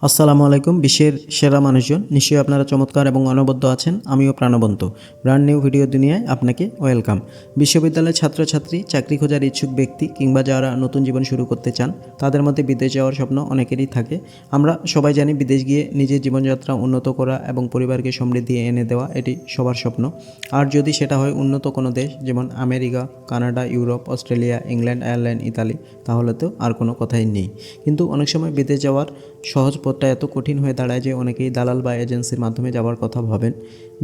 আসসালামু আলাইকুম। বিশ্বের সেরা মানুষজন, নিশ্চয়ই আপনারা চমৎকার এবং অনবদ্য আছেন। আমিও প্রাণবন্ত। ব্র্যান্ড নিউ ভিডিও দুনিয়ায় আপনাকে ওয়েলকাম। বিশ্ববিদ্যালয়ের ছাত্রছাত্রী, চাকরি খোঁজার ইচ্ছুক ব্যক্তি কিংবা যারা নতুন জীবন শুরু করতে চান, তাদের মধ্যে বিদেশ যাওয়ার স্বপ্ন অনেকেরই থাকে। আমরা সবাই জানি বিদেশ গিয়ে নিজের জীবনযাত্রা উন্নত করা এবং পরিবারকে সমৃদ্ধি এনে দেওয়া এটি সবার স্বপ্ন। আর যদি সেটা হয় উন্নত কোনো দেশ, যেমন America, Canada, Europe, Australia, England, Ireland, Italy, তাহলে তো আর কোনো কথাই নেই। কিন্তু অনেক সময় বিদেশ যাওয়ার সহজ পথটা এত কঠিন হয়ে দাঁড়ায় যে অনেকেই দালাল বা এজেন্সির মাধ্যমে যাওয়ার কথা ভাবেন।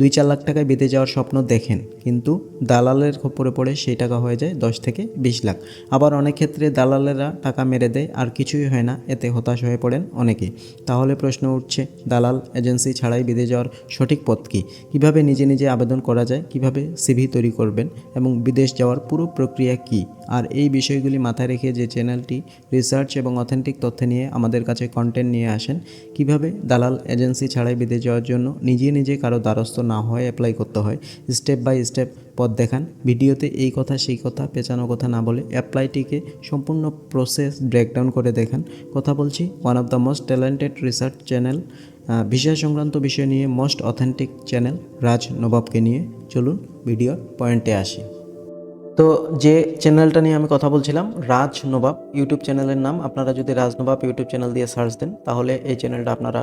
2-4 লাখ টাকায় বিদেশ যাওয়ার স্বপ্ন দেখেন, কিন্তু দালালের খপ্পরে পড়ে সেই টাকা হয়ে যায় 10 থেকে 20 লাখ। আবার অনেক ক্ষেত্রে দালালেরা টাকা মেরে দেয় আর কিছুই হয় না, এতে হতাশ হয়ে পড়েন অনেকেই। তাহলে প্রশ্ন উঠছে, দালাল এজেন্সি ছাড়াই বিদেশ যাওয়ার সঠিক পথ কী? কীভাবে নিজে নিজে আবেদন করা যায়, কিভাবে সিভি তৈরি করবেন এবং বিদেশ যাওয়ার পুরো প্রক্রিয়া কী? আর এই বিষয়গুলি মাথায় রেখে যে চ্যানেলটি রিসার্চ এবং অথেন্টিক তথ্য নিয়ে আমাদের কাছে কন্টেন্ট নিয়ে আসেন, কিভাবে দালাল এজেন্সি ছাড়াই বিদেশ যাওয়ার জন্য নিজে নিজে কারো দ্বারস্থ না হয়ে অ্যাপ্লাই করতে হয়, স্টেপ বাই স্টেপ পথ দেখান। ভিডিওতে এই কথা সেই কথা পেঁচানো কথা না বলে অ্যাপ্লাইটিকে সম্পূর্ণ প্রসেস ব্রেকডাউন করে দেখান। কথা বলছি one of the most talented research channel, visa সংক্রান্ত বিষয় নিয়ে মোস্ট অথেন্টিক চ্যানেল রাজ নবাবকে নিয়ে। চলুন ভিডিওর পয়েন্টে আসি। তো যে চ্যানেলটা নিয়ে আমি কথা বলছিলাম, রাজ নবাব ইউটিউব চ্যানেলের নাম। আপনারা যদি রাজ নবাব ইউটিউব চ্যানেল দিয়ে সার্চ দেন, তাহলে এই চ্যানেলটা আপনারা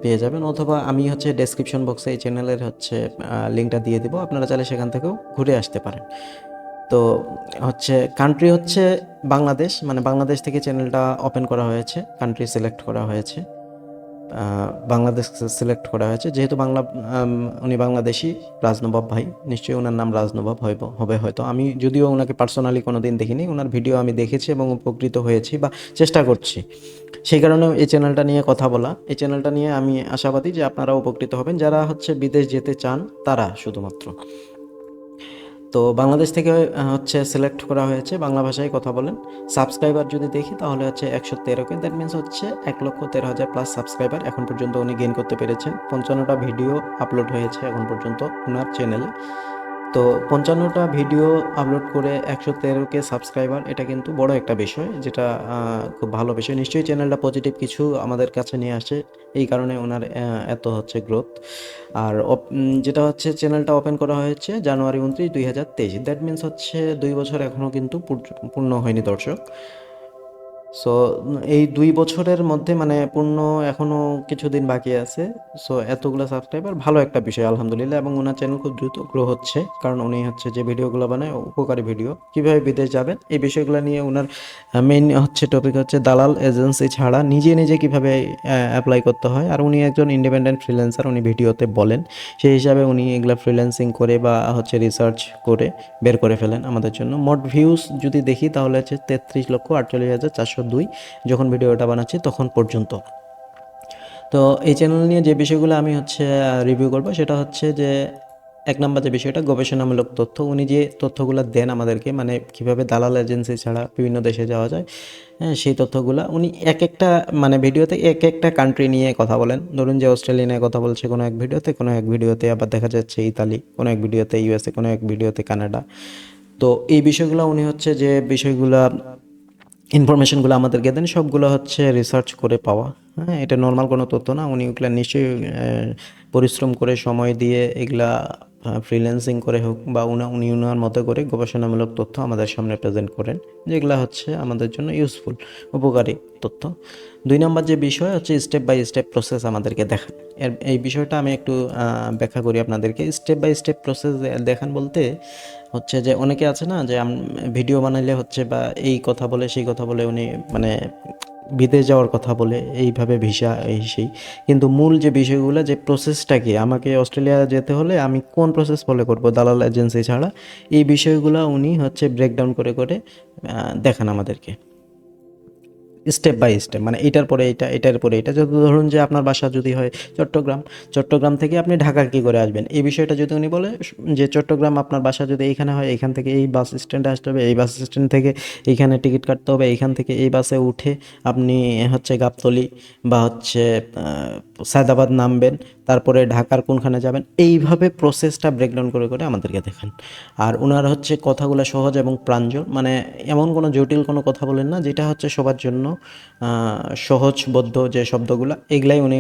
পেয়ে যাবেন, অথবা আমি ডেসক্রিপশন বক্সে এই চ্যানেলের লিঙ্কটা দিয়ে দেবো, আপনারা চাইলে সেখান থেকেও ঘুরে আসতে পারেন। তো কান্ট্রি বাংলাদেশ, মানে বাংলাদেশ থেকে চ্যানেলটা ওপেন করা হয়েছে, কান্ট্রি সিলেক্ট করা হয়েছে, বাংলাদেশ সিলেক্ট করা হয়েছে। যেহেতু উনি বাংলাদেশি, রাজনবাব ভাই, নিশ্চয়ই ওনার নাম রাজনবাব হবে হয়তো। আমি যদিও ওনাকে পার্সোনালি কোনো দিন দেখিনি, ওনার ভিডিও আমি দেখেছি এবং উপকৃত হয়েছি বা চেষ্টা করছি, সেই কারণে এই চ্যানেলটা নিয়ে কথা বলা। এই চ্যানেলটা নিয়ে আমি আশাবাদী যে আপনারা উপকৃত হবেন, যারা বিদেশ যেতে চান তারা শুধুমাত্র। তো বাংলাদেশ থেকে সিলেক্ট করা হয়েছে, বাংলা ভাষায় কথা বলেন। সাবস্ক্রাইবার যদি দেখি তাহলে 113কে, দ্যাট মিনস 1,13,000 প্লাস সাবস্ক্রাইবার এখন পর্যন্ত উনি গেইন করতে পেরেছেন। 55টা ভিডিও আপলোড হয়েছে এখন পর্যন্ত ওনার চ্যানেলে। তো 55টা ভিডিও আপলোড করে 113কে সাবস্ক্রাইবার, এটা কিন্তু বড় একটা বিষয়, যেটা খুব ভালো বিষয়। নিশ্চয়ই চ্যানেলটা পজিটিভ কিছু আমাদের কাছে নিয়ে আসে, এই কারণে ওনার এত গ্রোথ। আর যেটা চ্যানেলটা ওপেন করা হয়েছে জানুয়ারি 29, 2023, দ্যাট মিনস 2 বছর এখনও কিন্তু পূর্ণ হয়নি দর্শক। সো এই 2 বছরের মধ্যে মানে পূর্ণ এখনও কিছুদিন বাকি আছে। সো এতগুলো সাবস্ক্রাইবার ভালো একটা বিষয় আলহামদুলিল্লাহ, এবং ওনার চ্যানেল খুব দ্রুত গ্রো হচ্ছে, কারণ উনি যে ভিডিওগুলো বানায় উপকারী ভিডিও। কীভাবে বিদেশ যাবেন এই বিষয়গুলো নিয়ে ওনার মেইন টপিক দালাল এজেন্সি ছাড়া নিজে নিজে কীভাবে অ্যাপ্লাই করতে হয়। আর উনি একজন ইন্ডিপেন্ডেন্ট ফ্রিল্যান্সার, উনি ভিডিওতে বলেন, সেই হিসাবে উনি এগুলো ফ্রিল্যান্সিং করে বা রিসার্চ করে বের করে ফেলেন আমাদের জন্য। মোট ভিউজ যদি দেখি তাহলে 33,48,402 যখন ভিডিওটা বানাচ্ছি তখন পর্যন্ত। তো এই চ্যানেল নিয়ে যে বিষয়গুলো আমি রিভিউ করব, সেটা যে 1 নম্বর যে বিষয়টা, গবেষণামূলক তথ্য। উনি যে তথ্যগুলো দেন আমাদেরকে, মানে কীভাবে দালাল এজেন্সি ছাড়া বিভিন্ন দেশে যাওয়া যায়, হ্যাঁ, সেই তথ্যগুলো উনি এক একটা ভিডিওতে এক একটা কান্ট্রি নিয়ে কথা বলেন। ধরুন যে অস্ট্রেলিয়া নিয়ে কথা বলছে কোনো এক ভিডিওতে, কোনো এক ভিডিওতে আবার দেখা যাচ্ছে ইতালি, কোনো এক ভিডিওতে ইউএসএ, কোনো এক ভিডিওতে কানাডা। তো এই বিষয়গুলো উনি যে বিষয়গুলো ইনফরমেশনগুলো আমাদেরকে দেন, সবগুলো রিসার্চ করে পাওয়া। হ্যাঁ, এটা নর্মাল কোনো তথ্য না। উনি ওগুলো নিশ্চয়ই পরিশ্রম করে সময় দিয়ে এগুলা ফ্রিল্যান্সিং করে হোক বা উনি ওনার মতো করে গবেষণামূলক তথ্য আমাদের সামনে প্রেজেন্ট করেন, যেগুলো আমাদের জন্য ইউজফুল, উপকারী তথ্য। 2 নম্বর যে বিষয় স্টেপ বাই স্টেপ প্রসেস আমাদেরকে দেখান। এই বিষয়টা আমি একটু ব্যাখ্যা করি আপনাদেরকে। স্টেপ বাই স্টেপ প্রসেস দেখান বলতে যে অনেকে আছে না, যে ভিডিও বানাইলে বা এই কথা বলে সেই কথা বলে, উনি বিদেশ যাওয়ার কথা বলে, এইভাবে ভিসা এই সেই, কিন্তু মূল যে বিষয়গুলো, যে প্রসেসটা কি, আমাকে অস্ট্রেলিয়া যেতে হলে আমি কোন প্রসেস ফলো করব দালাল এজেন্সি ছাড়া, এই বিষয়গুলো উনি ব্রেকডাউন করে করে দেখান আমাদেরকে স্টেপ বাই স্টেপ। মানে এটার পরে এটা, এটার পরে এটা। যত ধরুন যে আপনার বাসা যদি হয় চট্টগ্রাম থেকে আপনি ঢাকা কী করে আসবেন, এই বিষয়টা যদি উনি বলে যে চট্টগ্রাম আপনার বাসা যদি এইখানে হয়, এইখান থেকে এই বাস স্ট্যান্ডে আসতে হবে, এই বাস স্ট্যান্ড থেকে এইখানে টিকিট কাটতে হবে, এইখান থেকে এই বাসে উঠে আপনি গাবতলী বা সায়দাবাদ নামবেন, তারপরে ঢাকার কোনখানে যাবেন, এইভাবে প্রসেসটা ব্রেকডাউন করে করে আমাদেরকে দেখান। আর ওনার কথাগুলো সহজ এবং প্রাঞ্জল, মানে এমন কোনো জটিল কোনো কথা বলেন না, যেটা সবার জন্য সহজবোধ্য যে শব্দগুলো এগুলাই উনি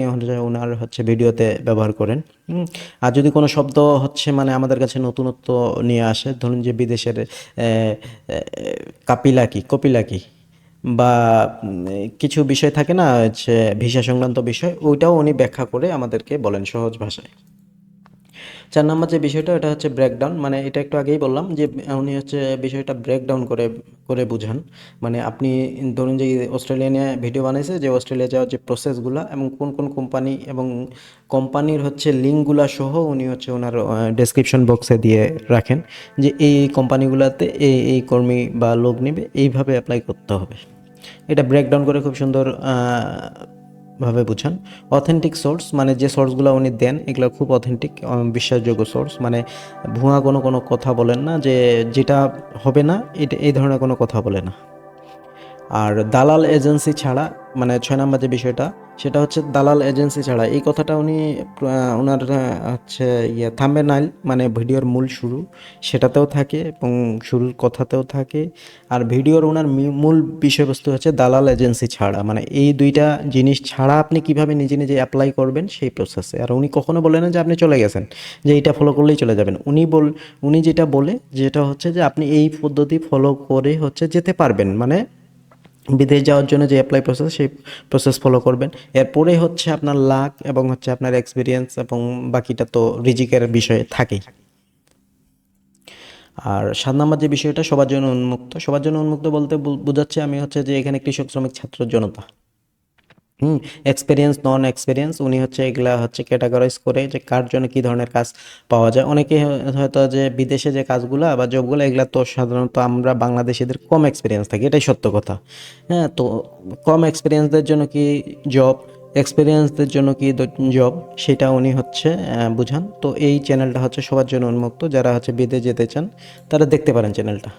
ওনার হচ্ছে ভিডিওতে ব্যবহার করেন। আর যদি কোনো শব্দ হচ্ছে মানে আমাদের কাছে নতুনত্ব নিয়ে আসে, ধরুন যে বিদেশের কপিলাকি বা কিছু বিষয় থাকে না হচ্ছে ভিসা সংক্রান্ত বিষয়, ওইটাও উনি ব্যাখ্যা করে আমাদেরকে বলেন সহজ ভাষায়। 4 নম্বর যে বিষয়টা এটা হচ্ছে ব্রেকডাউন, মানে এটা একটু আগেই বললাম যে উনি হচ্ছে বিষয়টা ব্রেকডাউন করে করে বুঝান। মানে আপনি ধরুন যে অস্ট্রেলিয়া নিয়ে ভিডিও বানাইছে, যে অস্ট্রেলিয়া যাওয়ার যে প্রসেসগুলো এবং কোন কোন কোম্পানি এবং কোম্পানির হচ্ছে লিঙ্কগুলো সহ উনি হচ্ছে ওনার ডেসক্রিপশন বক্সে দিয়ে রাখেন যে এই কোম্পানিগুলোতে এই কর্মী বা লোক নেবে, এইভাবে অ্যাপ্লাই করতে হবে। এটা ব্রেকডাউন করে খুব সুন্দর ভাবে বুঝান। অথেন্টিক সোর্স, মানে যে সোর্সগুলো উনি দেন এগুলো খুব অথেন্টিক, বিশ্বাসযোগ্য সোর্স, মানে ভুয়া কোনো কথা বলেন না, যে যেটা হবে না এটা এই ধরনের কোনো কথা বলে না। আর দালাল এজেন্সি ছাড়া, মানে 6 নম্বর যে বিষয়টা সেটা হচ্ছে দালাল এজেন্সি ছাড়া, এই কথাটা উনি ওনার হচ্ছে থাম্বনেইল মানে ভিডিওর মূল শুরু সেটাতেও থাকে এবং শুরুর কথাতেও থাকে। আর ভিডিওর ওনার মূল বিষয়বস্তু হচ্ছে দালাল এজেন্সি ছাড়া, মানে এই দুইটা জিনিস ছাড়া আপনি কিভাবে নিজে নিজে অ্যাপ্লাই করবেন সেই প্রসেসে। আর উনি কখনো বলেন না যে আপনি চলে গেছেন, যে এইটা ফলো করলেই চলে যাবেন। উনি যেটা বলে যেটা হচ্ছে যে আপনি এই পদ্ধতি ফলো করে হচ্ছে যেতে পারবেন, মানে বিদেশ যাওয়ার জন্য যে অ্যাপ্লাই প্রসেস সেই প্রসেস ফলো করবেন। এরপরে হচ্ছে আপনার লাক এবং হচ্ছে আপনার এক্সপিরিয়েন্স এবং বাকিটা তো রিজিকের বিষয়ে থাকেই। আর 7 নম্বর যে বিষয়টা সবার জন্য উন্মুক্ত বলতে বোঝাচ্ছে আমি হচ্ছে যে এখানে কৃষক শ্রমিক ছাত্র জনতা, এক্সপিরিয়েন্স নন এক্সপিরিয়েন্স উনি হচ্ছে এগুলা হচ্ছে ক্যাটাগরাইজ করে যে কার জন্য কী ধরনের কাজ পাওয়া যায়। অনেকে হয়তো যে বিদেশে যে কাজগুলো বা জবগুলো এগুলা তো সাধারণত আমরা বাংলাদেশিদের কম এক্সপিরিয়েন্স থাকে, এটাই সত্য কথা। হ্যাঁ, তো কম এক্সপিরিয়েন্সদের জন্য কি জব, এক্সপিরিয়েন্সদের জন্য কি জব, সেটা উনি হচ্ছে বুঝান। তো এই চ্যানেলটা হচ্ছে সবার জন্য উন্মুক্ত, যারা হচ্ছে বিদেশ যেতে চান তারা দেখতে পারেন চ্যানেলটা।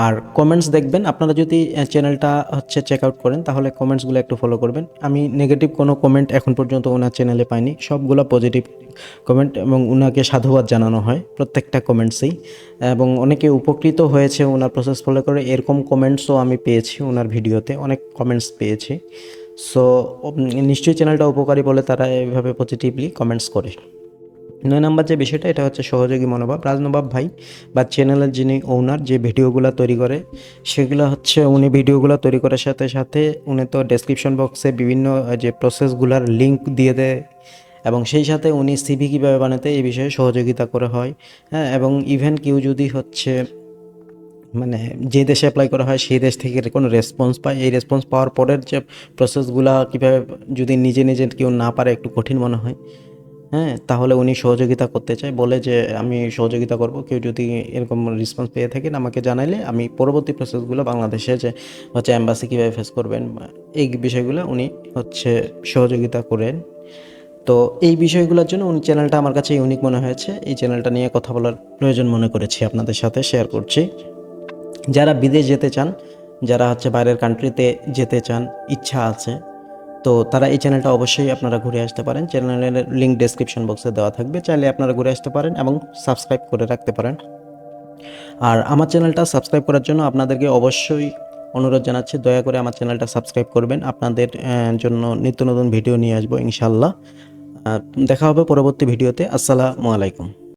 আর কমেন্টস দেখবেন, আপনারা যদি চ্যানেলটা হচ্ছে চেক আউট করেন তাহলে কমেন্টসগুলো একটু ফলো করবেন। আমি নেগেটিভ কোনো কমেন্ট এখন পর্যন্ত ওনার চ্যানেলে পাইনি, সবগুলো পজিটিভ কমেন্ট এবং ওনাকে সাধুবাদ জানানো হয় প্রত্যেকটা কমেন্টসেই, এবং অনেকে উপকৃত হয়েছে ওনার প্রসেস ফলো করে। এরকম কমেন্টসও আমি পেয়েছি ওনার ভিডিওতে, অনেক কমেন্টস পেয়েছি। সো নিশ্চয়ই চ্যানেলটা উপকারী বলে তারা এইভাবে পজিটিভলি কমেন্টস করে। 9 নম্বর যে বিষয়টা এটা হচ্ছে সহযোগী মনোভাব। রাজনবাব ভাই বা চ্যানেলের যিনি ওনার, যে ভিডিওগুলো তৈরি করে সেগুলো হচ্ছে উনি ভিডিওগুলো তৈরি করার সাথে সাথে উনি তো ডেসক্রিপশন বক্সে বিভিন্ন যে প্রসেসগুলোর লিঙ্ক দিয়ে দেয়, এবং সেই সাথে উনি সিভি কীভাবে বানাতে এই বিষয়ে সহযোগিতা করে হয়। হ্যাঁ, এবং ইভেন কেউ যদি হচ্ছে মানে যে দেশে অ্যাপ্লাই করা হয় সেই দেশ থেকে কোনো রেসপন্স পায়, এই রেসপন্স পাওয়ার পরের যে প্রসেসগুলো কীভাবে যদি নিজে নিজে কেউ না পারে, একটু কঠিন মনে হয়, হ্যাঁ, তাহলে উনি সহযোগিতা করতে চায়, বলে যে আমি সহযোগিতা করব, কেউ যদি এরকম রেসপন্স পেয়ে থাকেন আমাকে জানাইলে আমি পরবর্তী প্রসেসগুলো বাংলাদেশে যে হচ্ছে অ্যাম্বাসি কীভাবে ফেস করবেন এই বিষয়গুলো উনি হচ্ছে সহযোগিতা করেন। তো এই বিষয়গুলোর জন্য উনি চ্যানেলটা আমার কাছে ইউনিক মনে হয়েছে, এই চ্যানেলটা নিয়ে কথা বলার প্রয়োজন মনে করেছি, আপনাদের সাথে শেয়ার করছি। যারা বিদেশ যেতে চান, যারা হচ্ছে বাইরের কান্ট্রিতে যেতে চান, ইচ্ছা আছে, তো তারা এই চ্যানেলটা অবশ্যই আপনারা ঘুরে আসতে পারেন। চ্যানেলের লিঙ্ক ডেসক্রিপশন বক্সে দেওয়া থাকবে, চাইলে আপনারা ঘুরে আসতে পারেন এবং সাবস্ক্রাইব করে রাখতে পারেন। আর আমার চ্যানেলটা সাবস্ক্রাইব করার জন্য আপনাদেরকে অবশ্যই অনুরোধ জানাচ্ছি, দয়া করে আমার চ্যানেলটা সাবস্ক্রাইব করবেন। আপনাদের জন্য নিত্য নতুন ভিডিও নিয়ে আসবো ইনশাল্লাহ। দেখা হবে পরবর্তী ভিডিওতে। আসসালামু আলাইকুম।